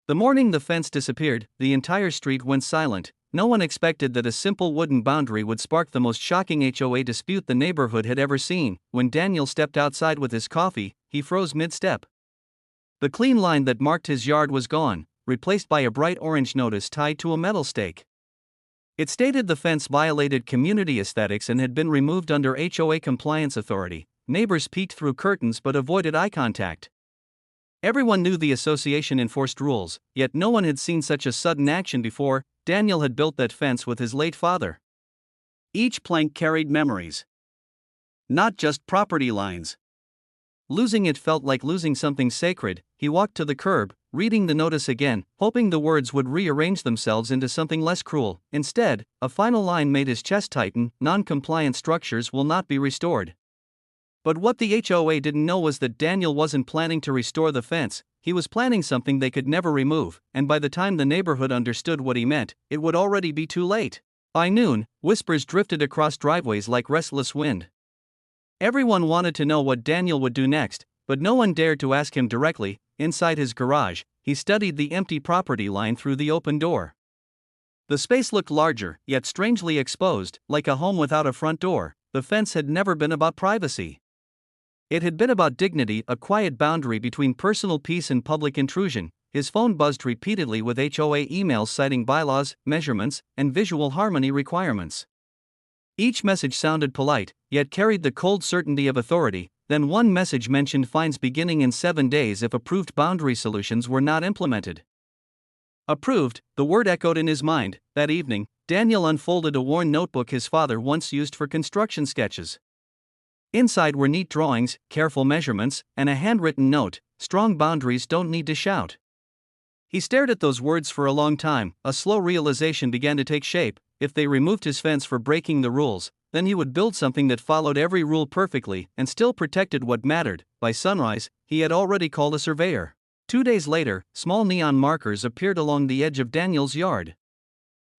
The morning the fence disappeared, the entire street went silent. No one expected that a simple wooden boundary would spark the most shocking HOA dispute the neighborhood had ever seen. When Daniel stepped outside with his coffee, he froze mid-step. The clean line that marked his yard was gone, replaced by a bright orange notice tied to a metal stake. It stated the fence violated community aesthetics and had been removed under HOA compliance authority. Neighbors peeked through curtains but avoided eye contact. Everyone knew the association enforced rules, yet no one had seen such a sudden action before. Daniel had built that fence with his late father. Each plank carried memories, not just property lines. Losing it felt like losing something sacred. He walked to the curb, reading the notice again, hoping the words would rearrange themselves into something less cruel. Instead, a final line made his chest tighten: non-compliant structures will not be restored. But what the HOA didn't know was that Daniel wasn't planning to restore the fence. He was planning something they could never remove, and by the time the neighborhood understood what he meant, it would already be too late. By noon, whispers drifted across driveways like restless wind. Everyone wanted to know what Daniel would do next, but no one dared to ask him directly. Inside his garage, he studied the empty property line through the open door. The space looked larger, yet strangely exposed, like a home without a front door. The fence had never been about privacy. It had been about dignity, a quiet boundary between personal peace and public intrusion. His phone buzzed repeatedly with HOA emails citing bylaws, measurements, and visual harmony requirements. Each message sounded polite, yet carried the cold certainty of authority. Then one message mentioned fines beginning in 7 days if approved boundary solutions were not implemented. Approved, the word echoed in his mind. That evening, Daniel unfolded a worn notebook his father once used for construction sketches. Inside were neat drawings, careful measurements, and a handwritten note: strong boundaries don't need to shout. He stared at those words for a long time. A slow realization began to take shape. If they removed his fence for breaking the rules, then he would build something that followed every rule perfectly and still protected what mattered. By sunrise, he had already called a surveyor. 2 days later, small neon markers appeared along the edge of Daniel's yard.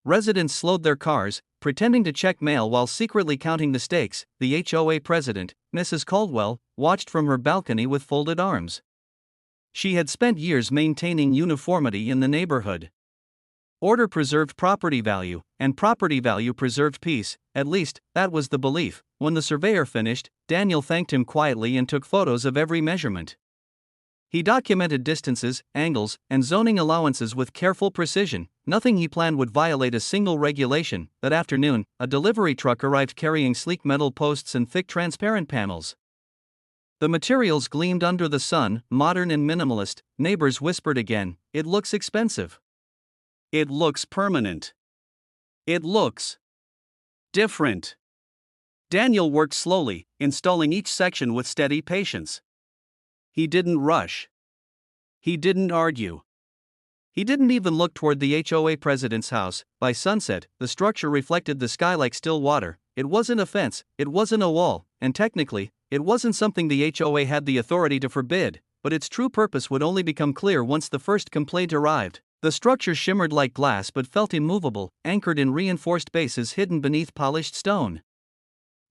Residents slowed their cars, pretending to check mail while secretly counting the stakes. The HOA president, Mrs. Caldwell, watched from her balcony with folded arms. She had spent years maintaining uniformity in the neighborhood. Order preserved property value, and property value preserved peace. At least, that was the belief. When the surveyor finished, Daniel thanked him quietly and took photos of every measurement. He documented distances, angles, and zoning allowances with careful precision. Nothing he planned would violate a single regulation. That afternoon, a delivery truck arrived carrying sleek metal posts and thick transparent panels. The materials gleamed under the sun, modern and minimalist. Neighbors whispered again, "It looks expensive. It looks permanent. It looks different." Daniel worked slowly, installing each section with steady patience. He didn't rush. He didn't argue. He didn't even look toward the HOA president's house. By sunset, the structure reflected the sky like still water. It wasn't a fence, it wasn't a wall, and technically, it wasn't something the HOA had the authority to forbid, but its true purpose would only become clear once the first complaint arrived. The structure shimmered like glass but felt immovable, anchored in reinforced bases hidden beneath polished stone.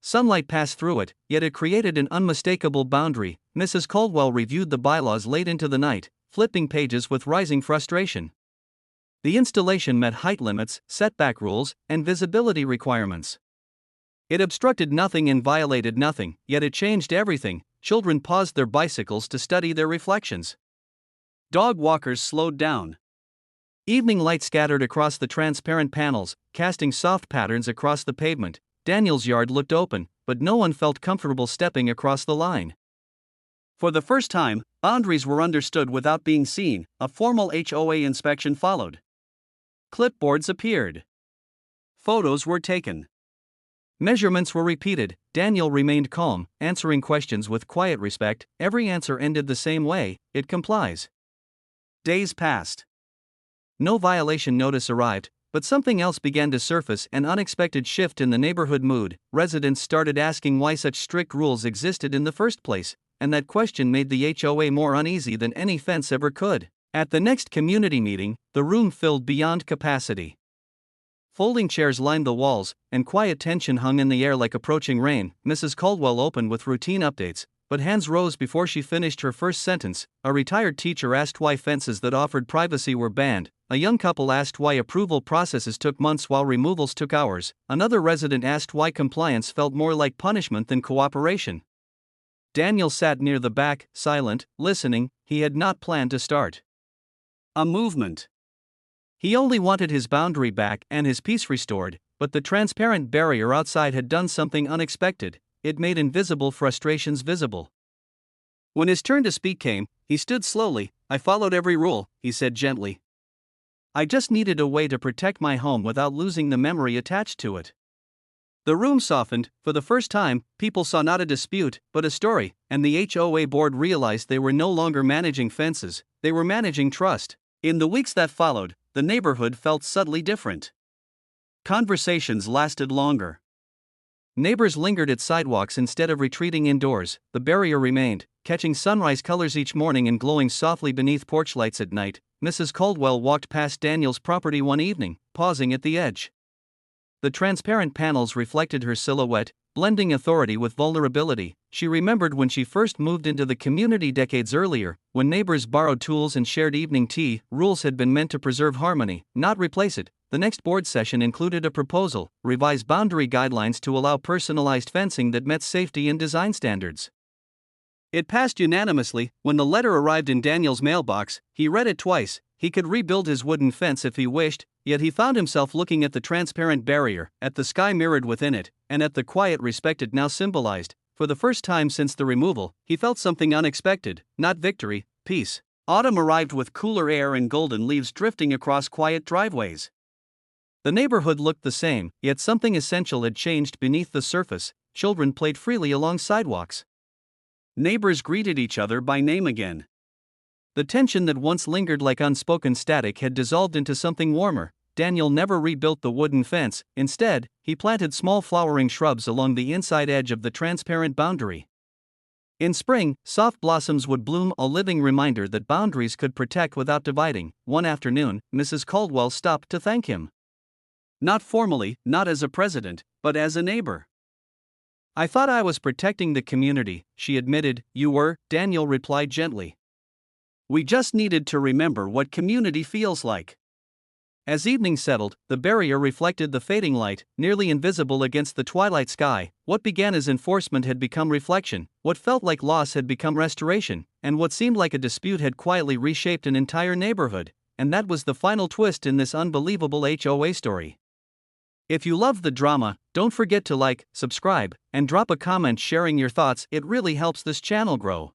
Sunlight passed through it, yet it created an unmistakable boundary. Mrs. Caldwell reviewed the bylaws late into the night, flipping pages with rising frustration. The installation met height limits, setback rules, and visibility requirements. It obstructed nothing and violated nothing, yet it changed everything. Children paused their bicycles to study their reflections. Dog walkers slowed down. Evening light scattered across the transparent panels, casting soft patterns across the pavement. Daniel's yard looked open, but no one felt comfortable stepping across the line. For the first time, boundaries were understood without being seen. A formal HOA inspection followed. Clipboards appeared. Photos were taken. Measurements were repeated. Daniel remained calm, answering questions with quiet respect. Every answer ended the same way: "It complies." Days passed. No violation notice arrived, but something else began to surface: an unexpected shift in the neighborhood mood. Residents started asking why such strict rules existed in the first place, and that question made the HOA more uneasy than any fence ever could. At the next community meeting, the room filled beyond capacity. Folding chairs lined the walls, and quiet tension hung in the air like approaching rain. Mrs. Caldwell opened with routine updates. but hands rose before she finished her first sentence. A retired teacher asked why fences that offered privacy were banned. A young couple asked why approval processes took months while removals took hours. Another resident asked why compliance felt more like punishment than cooperation. Daniel sat near the back, silent, listening. He had not planned to start a movement. He only wanted his boundary back and his peace restored, but the transparent barrier outside had done something unexpected. It made invisible frustrations visible. When his turn to speak came, he stood slowly. I followed every rule, he said gently. I just needed a way to protect my home without losing the memory attached to it. The room softened. For the first time, people saw not a dispute, but a story, and the HOA board realized they were no longer managing fences, they were managing trust. In the weeks that followed, the neighborhood felt subtly different. Conversations lasted longer. Neighbors lingered at sidewalks instead of retreating indoors. The barrier remained, catching sunrise colors each morning and glowing softly beneath porch lights at night. Mrs. Caldwell walked past Daniel's property one evening, pausing at the edge. The transparent panels reflected her silhouette, blending authority with vulnerability. She remembered when she first moved into the community decades earlier, when neighbors borrowed tools and shared evening tea. Rules had been meant to preserve harmony, not replace it. The next board session included a proposal: revise boundary guidelines to allow personalized fencing that met safety and design standards. It passed unanimously. When the letter arrived in Daniel's mailbox, he read it twice. He could rebuild his wooden fence if he wished, yet he found himself looking at the transparent barrier, at the sky mirrored within it, and at the quiet respect it now symbolized. For the first time since the removal, he felt something unexpected, not victory, peace. Autumn arrived with cooler air and golden leaves drifting across quiet driveways. The neighborhood looked the same, yet something essential had changed beneath the surface. Children played freely along sidewalks. Neighbors greeted each other by name again. The tension that once lingered like unspoken static had dissolved into something warmer. Daniel never rebuilt the wooden fence. Instead, he planted small flowering shrubs along the inside edge of the transparent boundary. In spring, soft blossoms would bloom, a living reminder that boundaries could protect without dividing. One afternoon, Mrs. Caldwell stopped to thank him. Not formally, not as a president, but as a neighbor. I thought I was protecting the community, she admitted. You were, Daniel replied gently. We just needed to remember what community feels like. As evening settled, the barrier reflected the fading light, nearly invisible against the twilight sky. What began as enforcement had become reflection, what felt like loss had become restoration, and what seemed like a dispute had quietly reshaped an entire neighborhood. And that was the final twist in this unbelievable HOA story. If you loved the drama, don't forget to like, subscribe, and drop a comment sharing your thoughts. It really helps this channel grow.